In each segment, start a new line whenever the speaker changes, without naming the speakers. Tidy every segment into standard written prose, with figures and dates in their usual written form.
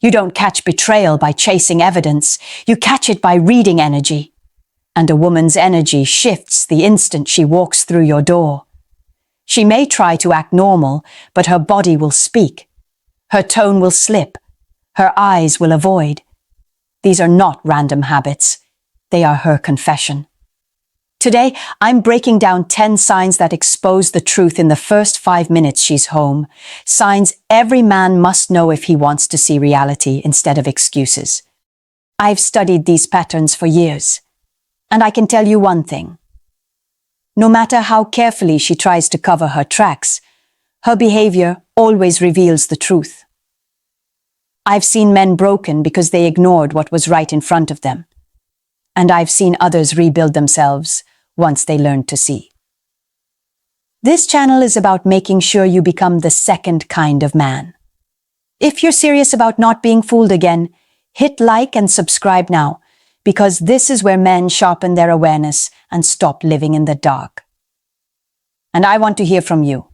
You don't catch betrayal by chasing evidence. You catch it by reading energy. And a woman's energy shifts the instant she walks through your door. She may try to act normal, but her body will speak. Her tone will slip. Her eyes will avoid. These are not random habits. They are her confession. Today, I'm breaking down 10 signs that expose the truth in the first 5 minutes she's home. Signs every man must know if he wants to see reality instead of excuses. I've studied these patterns for years, and I can tell you one thing. No matter how carefully she tries to cover her tracks, her behavior always reveals the truth. I've seen men broken because they ignored what was right in front of them. And I've seen others rebuild themselves once they learned to see. This channel is about making sure you become the second kind of man. If you're serious about not being fooled again, hit like and subscribe now, because this is where men sharpen their awareness and stop living in the dark. And I want to hear from you.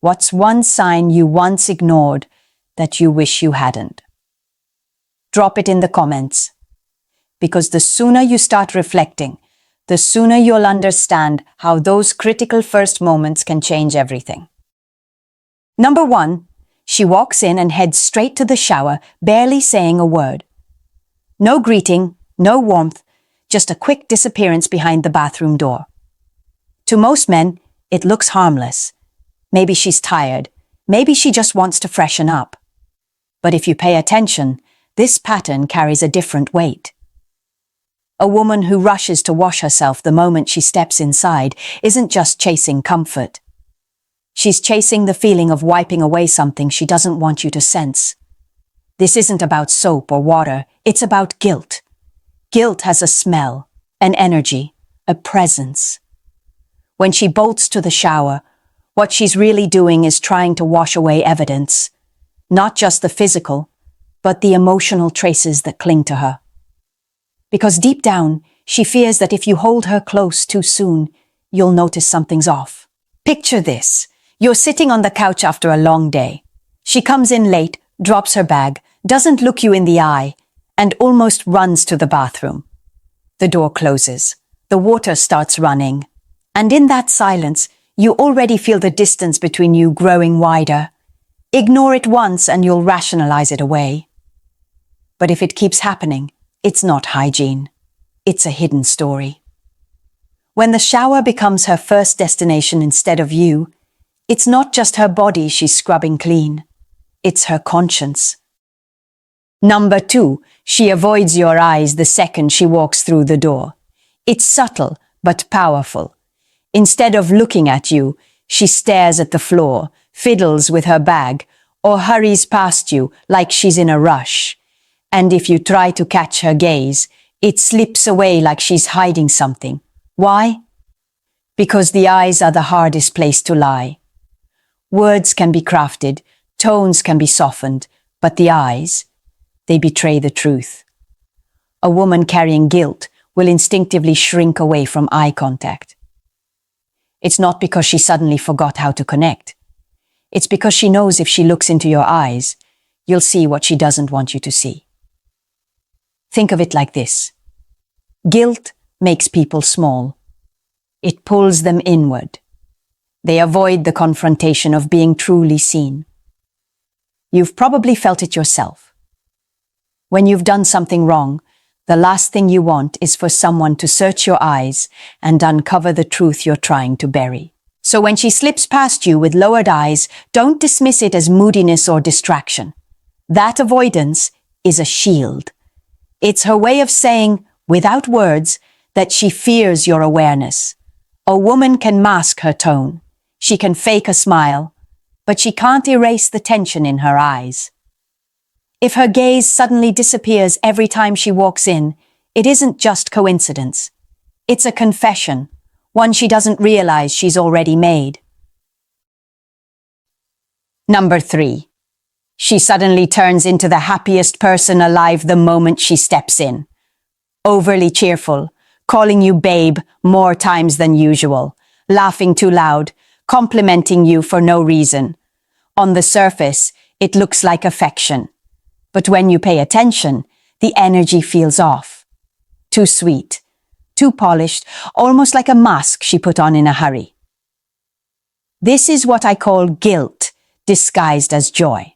What's one sign you once ignored that you wish you hadn't? Drop it in the comments. Because the sooner you start reflecting, the sooner you'll understand how those critical first moments can change everything. Number 1, she walks in and heads straight to the shower, barely saying a word. No greeting, no warmth, just a quick disappearance behind the bathroom door. To most men, it looks harmless. Maybe she's tired. Maybe she just wants to freshen up. But if you pay attention, this pattern carries a different weight. A woman who rushes to wash herself the moment she steps inside isn't just chasing comfort. She's chasing the feeling of wiping away something she doesn't want you to sense. This isn't about soap or water, it's about guilt. Guilt has a smell, an energy, a presence. When she bolts to the shower, what she's really doing is trying to wash away evidence, not just the physical, but the emotional traces that cling to her. Because deep down, she fears that if you hold her close too soon, you'll notice something's off. Picture this. You're sitting on the couch after a long day. She comes in late, drops her bag, doesn't look you in the eye, and almost runs to the bathroom. The door closes. The water starts running. And in that silence, you already feel the distance between you growing wider. Ignore it once and you'll rationalize it away. But if it keeps happening, it's not hygiene. It's a hidden story. When the shower becomes her first destination instead of you, it's not just her body she's scrubbing clean. It's her conscience. Number 2, she avoids your eyes the second she walks through the door. It's subtle but powerful. Instead of looking at you, she stares at the floor, fiddles with her bag, or hurries past you like she's in a rush. And if you try to catch her gaze, it slips away like she's hiding something. Why? Because the eyes are the hardest place to lie. Words can be crafted, tones can be softened, but the eyes, they betray the truth. A woman carrying guilt will instinctively shrink away from eye contact. It's not because she suddenly forgot how to connect. It's because she knows if she looks into your eyes, you'll see what she doesn't want you to see. Think of it like this. Guilt makes people small. It pulls them inward. They avoid the confrontation of being truly seen. You've probably felt it yourself. When you've done something wrong, the last thing you want is for someone to search your eyes and uncover the truth you're trying to bury. So when she slips past you with lowered eyes, don't dismiss it as moodiness or distraction. That avoidance is a shield. It's her way of saying, without words, that she fears your awareness. A woman can mask her tone. She can fake a smile, but she can't erase the tension in her eyes. If her gaze suddenly disappears every time she walks in, it isn't just coincidence. It's a confession, one she doesn't realize she's already made. Number 3. She suddenly turns into the happiest person alive the moment she steps in. Overly cheerful, calling you babe more times than usual, laughing too loud, complimenting you for no reason. On the surface, it looks like affection. But when you pay attention, the energy feels off. Too sweet, too polished, almost like a mask she put on in a hurry. This is what I call guilt disguised as joy.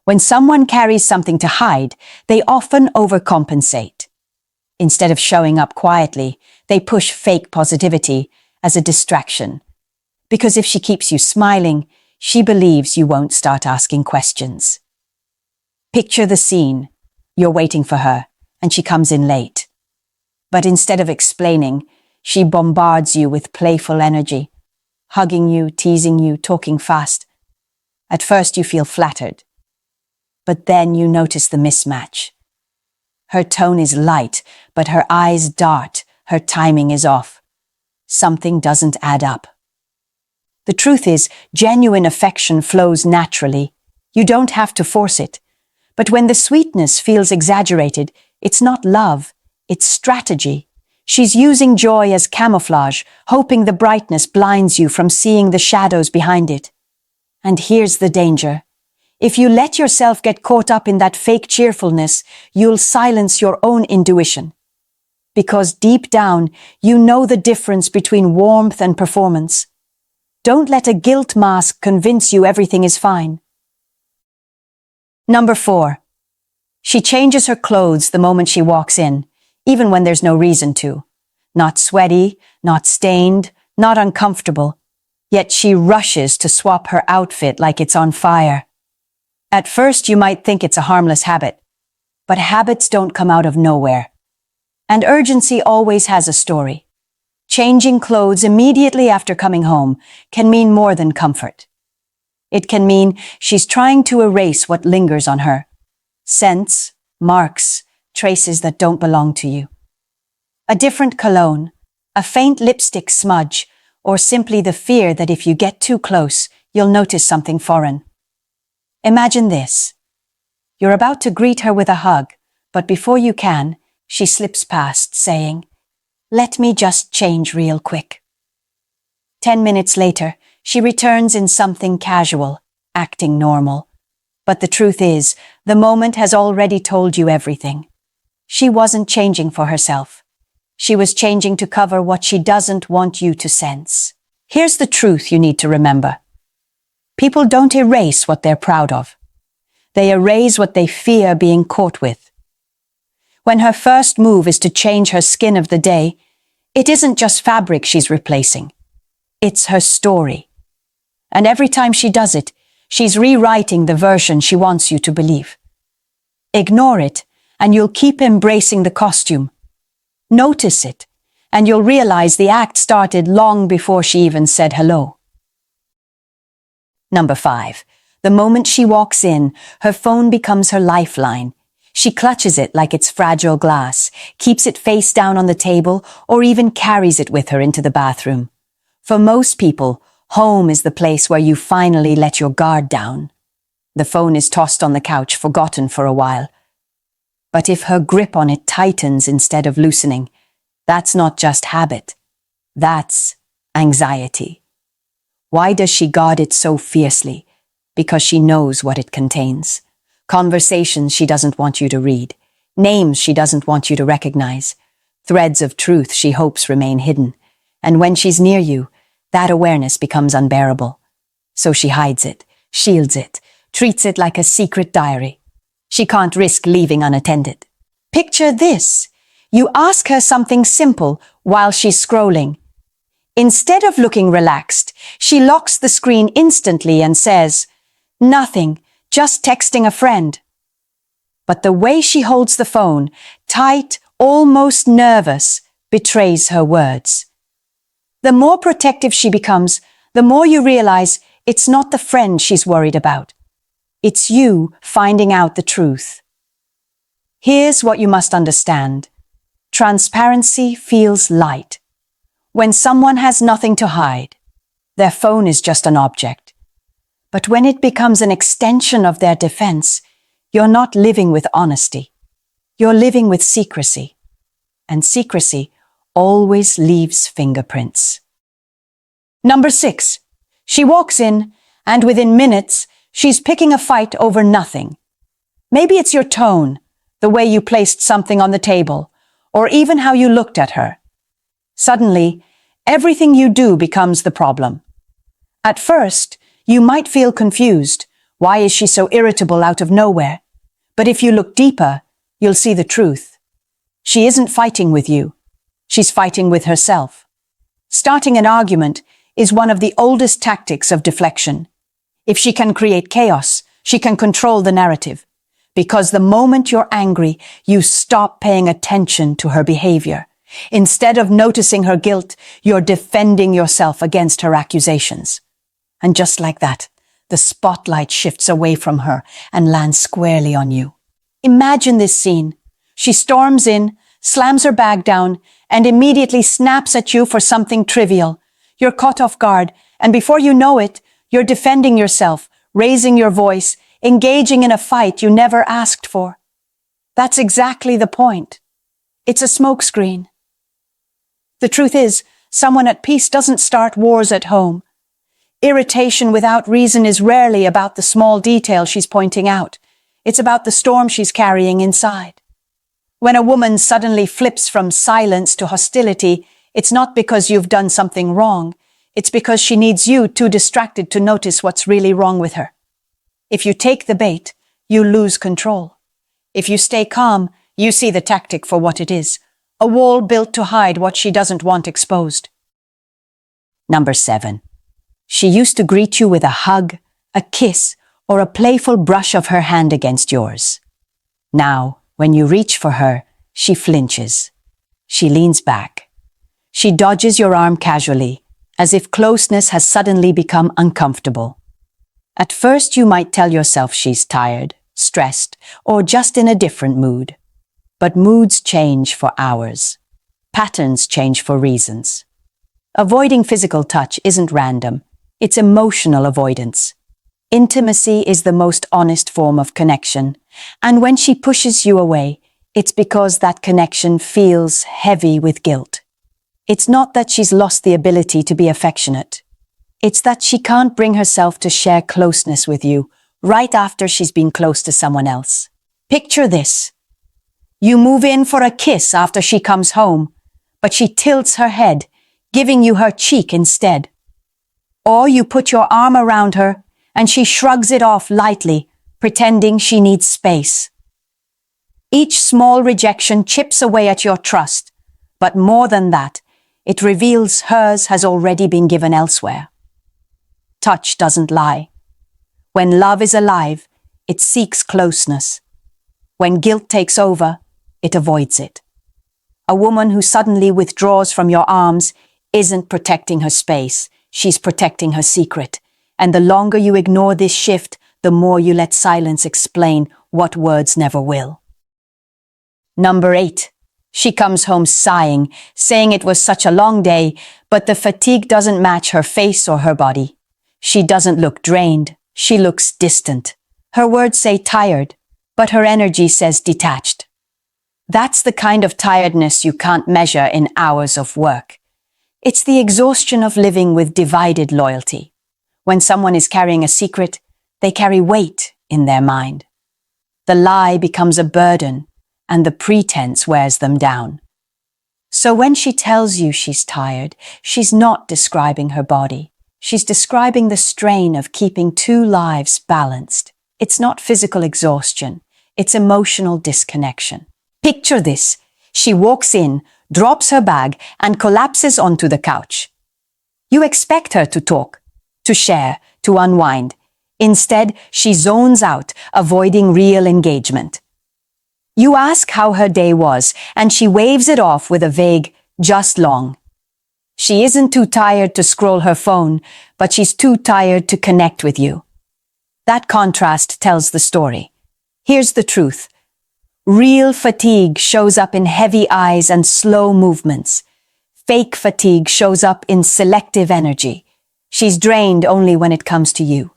When someone carries something to hide, they often overcompensate. Instead of showing up quietly, they push fake positivity as a distraction. Because if she keeps you smiling, she believes you won't start asking questions. Picture the scene. You're waiting for her, and she comes in late. But instead of explaining, she bombards you with playful energy, hugging you, teasing you, talking fast. At first you feel flattered, but then you notice the mismatch. Her tone is light, but her eyes dart, her timing is off. Something doesn't add up. The truth is, genuine affection flows naturally. You don't have to force it. But when the sweetness feels exaggerated, it's not love, it's strategy. She's using joy as camouflage, hoping the brightness blinds you from seeing the shadows behind it. And here's the danger. If you let yourself get caught up in that fake cheerfulness, you'll silence your own intuition. Because deep down, you know the difference between warmth and performance. Don't let a guilt mask convince you everything is fine. Number 4. She changes her clothes the moment she walks in, even when there's no reason to. Not sweaty, not stained, not uncomfortable. Yet she rushes to swap her outfit like it's on fire. At first you might think it's a harmless habit, but habits don't come out of nowhere. And urgency always has a story. Changing clothes immediately after coming home can mean more than comfort. It can mean she's trying to erase what lingers on her. Scents, marks, traces that don't belong to you. A different cologne, a faint lipstick smudge, or simply the fear that if you get too close, you'll notice something foreign. Imagine this. You're about to greet her with a hug, but before you can, she slips past, saying, "Let me just change real quick." 10 minutes later, she returns in something casual, acting normal. But the truth is, the moment has already told you everything. She wasn't changing for herself. She was changing to cover what she doesn't want you to sense. Here's the truth you need to remember. People don't erase what they're proud of. They erase what they fear being caught with. When her first move is to change her skin of the day, it isn't just fabric she's replacing. It's her story. And every time she does it, she's rewriting the version she wants you to believe. Ignore it, and you'll keep embracing the costume. Notice it, and you'll realize the act started long before she even said hello. Number 5. The moment she walks in, her phone becomes her lifeline. She clutches it like it's fragile glass, keeps it face down on the table, or even carries it with her into the bathroom. For most people, home is the place where you finally let your guard down. The phone is tossed on the couch, forgotten for a while. But if her grip on it tightens instead of loosening, that's not just habit. That's anxiety. Why does she guard it so fiercely? Because she knows what it contains. Conversations she doesn't want you to read. Names she doesn't want you to recognize. Threads of truth she hopes remain hidden. And when she's near you, that awareness becomes unbearable. So she hides it, shields it, treats it like a secret diary. She can't risk leaving unattended. Picture this. You ask her something simple while she's scrolling. Instead of looking relaxed, she locks the screen instantly and says, "Nothing, just texting a friend." But the way she holds the phone, tight, almost nervous, betrays her words. The more protective she becomes, the more you realize it's not the friend she's worried about. It's you finding out the truth. Here's what you must understand. Transparency feels light. When someone has nothing to hide, their phone is just an object. But when it becomes an extension of their defense, you're not living with honesty. You're living with secrecy. And secrecy always leaves fingerprints. Number 6. She walks in, and within minutes, she's picking a fight over nothing. Maybe it's your tone, the way you placed something on the table, or even how you looked at her. Suddenly, everything you do becomes the problem. At first, you might feel confused. Why is she so irritable out of nowhere? But if you look deeper, you'll see the truth. She isn't fighting with you. She's fighting with herself. Starting an argument is one of the oldest tactics of deflection. If she can create chaos, she can control the narrative. Because the moment you're angry, you stop paying attention to her behavior. Instead of noticing her guilt, you're defending yourself against her accusations. And just like that, the spotlight shifts away from her and lands squarely on you. Imagine this scene. She storms in, slams her bag down, and immediately snaps at you for something trivial. You're caught off guard, and before you know it, you're defending yourself, raising your voice, engaging in a fight you never asked for. That's exactly the point. It's a smokescreen. The truth is, someone at peace doesn't start wars at home. Irritation without reason is rarely about the small detail she's pointing out. It's about the storm she's carrying inside. When a woman suddenly flips from silence to hostility, it's not because you've done something wrong. It's because she needs you too distracted to notice what's really wrong with her. If you take the bait, you lose control. If you stay calm, you see the tactic for what it is. A wall built to hide what she doesn't want exposed. Number 7. She used to greet you with a hug, a kiss, or a playful brush of her hand against yours. Now, when you reach for her, she flinches. She leans back. She dodges your arm casually, as if closeness has suddenly become uncomfortable. At first, you might tell yourself she's tired, stressed, or just in a different mood. But moods change for hours. Patterns change for reasons. Avoiding physical touch isn't random. It's emotional avoidance. Intimacy is the most honest form of connection, and when she pushes you away, it's because that connection feels heavy with guilt. It's not that she's lost the ability to be affectionate. It's that she can't bring herself to share closeness with you right after she's been close to someone else. Picture this. You move in for a kiss after she comes home, but she tilts her head, giving you her cheek instead. Or you put your arm around her and she shrugs it off lightly, pretending she needs space. Each small rejection chips away at your trust, but more than that, it reveals hers has already been given elsewhere. Touch doesn't lie. When love is alive, it seeks closeness. When guilt takes over, it avoids it. A woman who suddenly withdraws from your arms isn't protecting her space, she's protecting her secret. And the longer you ignore this shift, the more you let silence explain what words never will. Number 8. She comes home sighing, saying it was such a long day, but the fatigue doesn't match her face or her body. She doesn't look drained, she looks distant. Her words say tired, but her energy says detached. That's the kind of tiredness you can't measure in hours of work. It's the exhaustion of living with divided loyalty. When someone is carrying a secret, they carry weight in their mind. The lie becomes a burden, and the pretense wears them down. So when she tells you she's tired, she's not describing her body. She's describing the strain of keeping two lives balanced. It's not physical exhaustion, it's emotional disconnection. Picture this. She walks in, drops her bag, and collapses onto the couch. You expect her to talk, to share, to unwind. Instead, she zones out, avoiding real engagement. You ask how her day was, and she waves it off with a vague, just long. She isn't too tired to scroll her phone, but she's too tired to connect with you. That contrast tells the story. Here's the truth. Real fatigue shows up in heavy eyes and slow movements. Fake fatigue shows up in selective energy. She's drained only when it comes to you.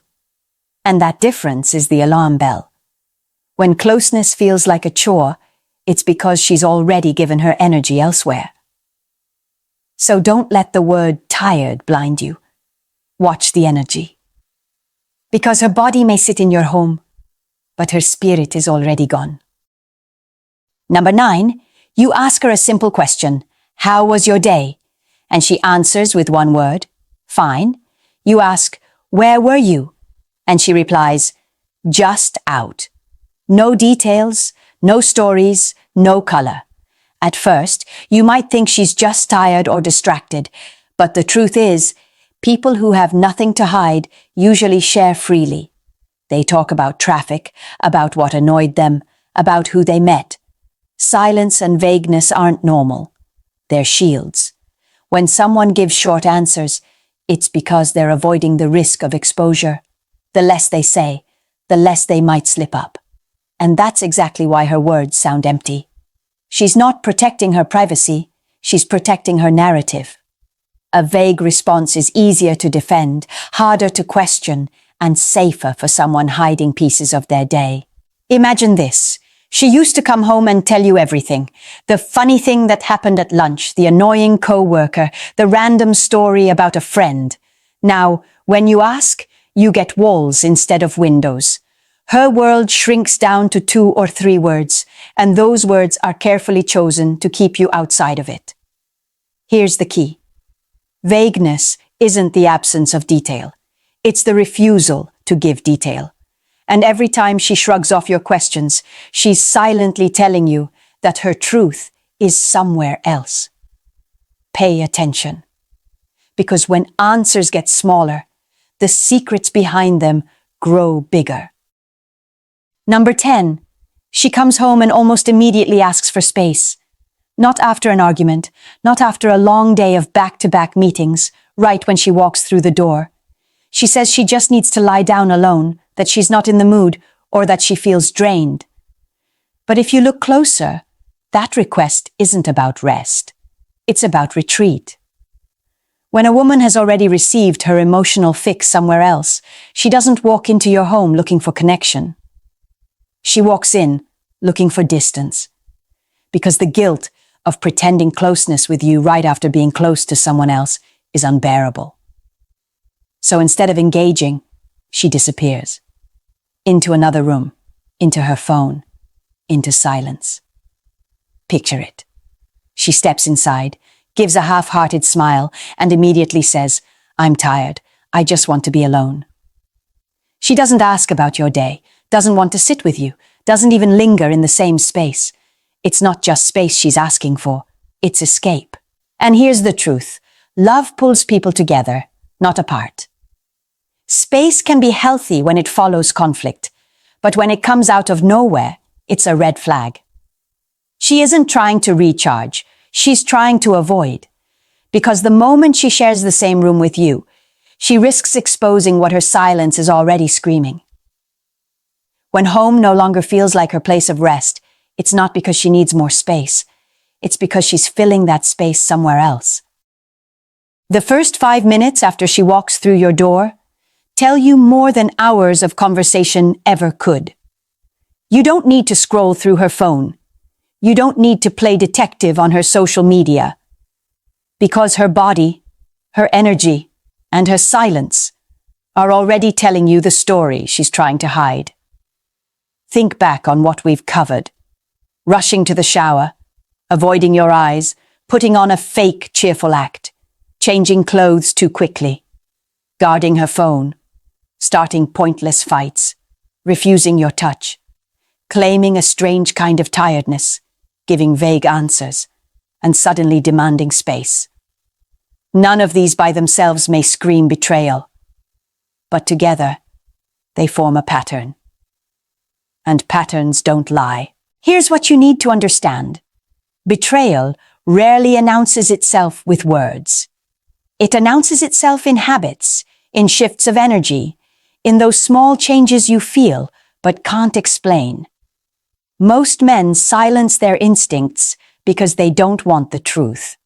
And that difference is the alarm bell. When closeness feels like a chore, it's because she's already given her energy elsewhere. So don't let the word tired blind you. Watch the energy. Because her body may sit in your home, but her spirit is already gone. Number 9, you ask her a simple question. How was your day? And she answers with one word. Fine. You ask, where were you? And she replies, just out. No details, no stories, no color. At first, you might think she's just tired or distracted, but the truth is, people who have nothing to hide usually share freely. They talk about traffic, about what annoyed them, about who they met. Silence and vagueness aren't normal. They're shields. When someone gives short answers, it's because they're avoiding the risk of exposure. The less they say, the less they might slip up. And that's exactly why her words sound empty. She's not protecting her privacy, she's protecting her narrative. A vague response is easier to defend, harder to question, and safer for someone hiding pieces of their day. Imagine this. She used to come home and tell you everything. The funny thing that happened at lunch, the annoying co-worker, the random story about a friend. Now, when you ask, you get walls instead of windows. Her world shrinks down to 2 or 3 words, and those words are carefully chosen to keep you outside of it. Here's the key. Vagueness isn't the absence of detail. It's the refusal to give detail. And every time she shrugs off your questions, she's silently telling you that her truth is somewhere else. Pay attention. Because when answers get smaller, the secrets behind them grow bigger. Number 10. She comes home and almost immediately asks for space. Not after an argument, not after a long day of back-to-back meetings, right when she walks through the door. She says she just needs to lie down alone, that she's not in the mood, or that she feels drained. But if you look closer, that request isn't about rest. It's about retreat. When a woman has already received her emotional fix somewhere else, she doesn't walk into your home looking for connection. She walks in looking for distance. Because the guilt of pretending closeness with you right after being close to someone else is unbearable. So instead of engaging, she disappears. Into another room, into her phone, into silence. Picture it. She steps inside, gives a half-hearted smile, and immediately says, I'm tired. I just want to be alone. She doesn't ask about your day, doesn't want to sit with you, doesn't even linger in the same space. It's not just space she's asking for, it's escape. And here's the truth. Love pulls people together, not apart. Space can be healthy when it follows conflict, but when it comes out of nowhere, it's a red flag. She isn't trying to recharge, she's trying to avoid. Because the moment she shares the same room with you, she risks exposing what her silence is already screaming. When home no longer feels like her place of rest, it's not because she needs more space. It's because she's filling that space somewhere else. The first 5 minutes after she walks through your door tell you more than hours of conversation ever could. You don't need to scroll through her phone. You don't need to play detective on her social media. Because her body, her energy, and her silence are already telling you the story she's trying to hide. Think back on what we've covered. Rushing to the shower, avoiding your eyes, putting on a fake cheerful act, changing clothes too quickly, guarding her phone, starting pointless fights, refusing your touch, claiming a strange kind of tiredness, giving vague answers, and suddenly demanding space. None of these by themselves may scream betrayal, but together they form a pattern. And patterns don't lie. Here's what you need to understand. Betrayal rarely announces itself with words. It announces itself in habits, in shifts of energy, in those small changes you feel but can't explain. Most men silence their instincts because they don't want the truth.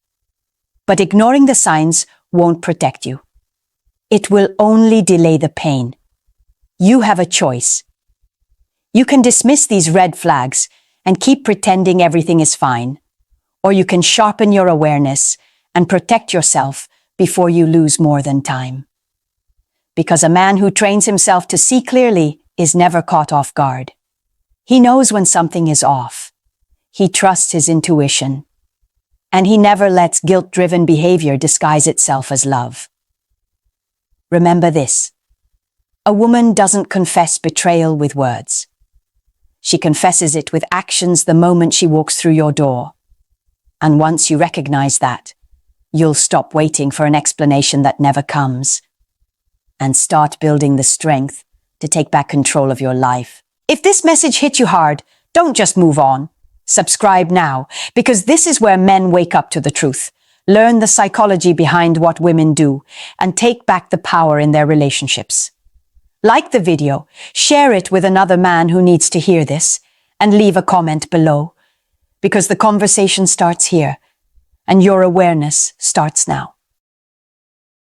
But ignoring the signs won't protect you. It will only delay the pain. You have a choice. You can dismiss these red flags and keep pretending everything is fine, or you can sharpen your awareness and protect yourself before you lose more than time. Because a man who trains himself to see clearly is never caught off guard. He knows when something is off. He trusts his intuition. And he never lets guilt-driven behavior disguise itself as love. Remember this. A woman doesn't confess betrayal with words. She confesses it with actions the moment she walks through your door. And once you recognize that, you'll stop waiting for an explanation that never comes and start building the strength to take back control of your life. If this message hit you hard, don't just move on. Subscribe now, because this is where men wake up to the truth, learn the psychology behind what women do, and take back the power in their relationships. Like the video, share it with another man who needs to hear this, and leave a comment below, because the conversation starts here, and your awareness starts now.